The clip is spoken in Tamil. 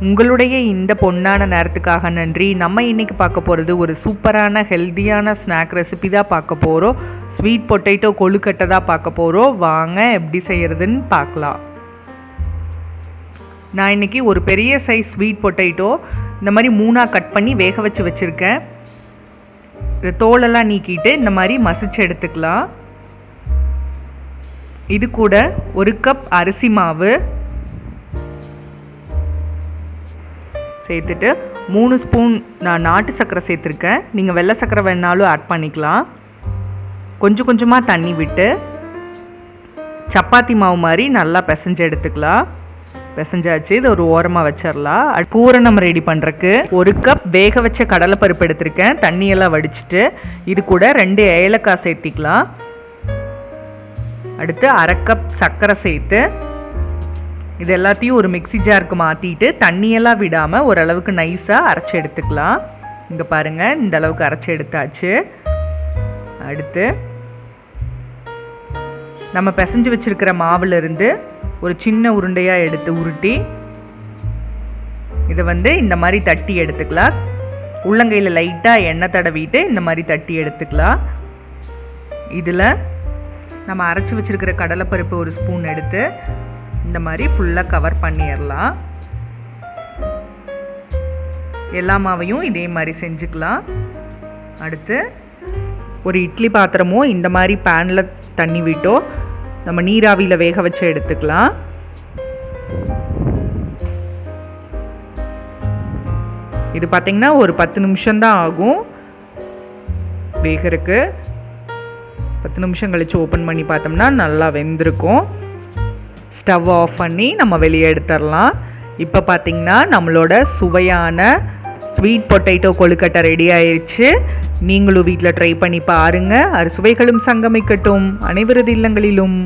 உங்களுடைய இந்த பொன்னான நேரத்துக்காக நன்றி. நம்ம இன்றைக்கி பார்க்க போகிறது ஒரு சூப்பரான ஹெல்த்தியான ஸ்நாக் ரெசிபி தான் பார்க்க போகிறோம். ஸ்வீட் பொட்டேட்டோ கொழுக்கட்டை தான் பார்க்க போகிறோம். வாங்க எப்படி செய்கிறதுன்னு பார்க்கலாம். நான் இன்றைக்கி ஒரு பெரிய சைஸ் ஸ்வீட் பொட்டேட்டோ இந்த மாதிரி 3ஆக கட் பண்ணி வேக வச்சுருக்கேன். தோலெல்லாம் நீக்கிட்டு இந்த மாதிரி மசிச்சு எடுத்துக்கலாம். இது கூட 1 கப் அரிசி மாவு சேர்த்துட்டு 3 ஸ்பூன் நான் நாட்டு சர்க்கரை சேர்த்துருக்கேன். நீங்கள் வெள்ளை சர்க்கரை வேணாலும் ஆட் பண்ணிக்கலாம். கொஞ்சம் கொஞ்சமாக தண்ணி விட்டு சப்பாத்தி மாவு மாதிரி நல்லா பிசைஞ்சு எடுத்துக்கலாம். பிசைஞ்சாச்சு. இது ஒரு ஓரமாக வச்சிடலாம். பூரணம் ரெடி பண்ணுறக்கு 1 கப் வேக வச்ச கடலைப்பருப்பு எடுத்திருக்கேன். தண்ணியெல்லாம் வடிச்சிட்டு இது கூட 2 ஏலக்காய் சேர்த்திக்கலாம். அடுத்து 1/2 கப் சர்க்கரை சேர்த்து இது எல்லாத்தையும் ஒரு மிக்ஸி ஜாருக்கு மாற்றிட்டு தண்ணியெல்லாம் விடாமல் ஓரளவுக்கு நைஸாக அரைச்சி எடுத்துக்கலாம். இங்கே பாருங்கள், இந்த அளவுக்கு அரைச்சி எடுத்தாச்சு. அடுத்து நம்ம பிசைஞ்சு வச்சுருக்கிற மாவுலேருந்து ஒரு சின்ன உருண்டையாக எடுத்து உருட்டி இதை இந்த மாதிரி தட்டி எடுத்துக்கலாம். உள்ளங்கையில் லைட்டாக எண்ணெய் தடவிட்டு இந்த மாதிரி தட்டி எடுத்துக்கலாம். இதில் நம்ம அரைச்சி வச்சுருக்கிற கடலைப்பருப்பு 1 ஸ்பூன் எடுத்து இந்த மாதிரி ஃபுல்லாக கவர் பண்ணிடலாம். எல்லா மாவையும் இதே மாதிரி செஞ்சுக்கலாம். அடுத்து ஒரு இட்லி பாத்திரமோ இந்த மாதிரி பேனில் தண்ணி விட்டோ நம்ம நீராவியில் வேக வச்சு எடுத்துக்கலாம். இது பார்த்திங்கன்னா ஒரு 10 நிமிஷம்தான் ஆகும் வேகிறதுக்கு. 10 நிமிஷம் கழித்து ஓப்பன் பண்ணி பார்த்தோம்னா நல்லா வெந்திருக்கும். ஸ்டவ் ஆஃப் பண்ணி நம்ம வெளியே எடுத்துடலாம். இப்போ பார்த்திங்கன்னா நம்மளோட சுவையான ஸ்வீட் பொட்டேட்டோ கொழுக்கட்டை ரெடி ஆயிடுச்சு. நீங்களும் வீட்டில் ட்ரை பண்ணி பாருங்கள். அறுசுவைகளும் சங்கமிக்கட்டும் அனைவரது இல்லங்களிலும்.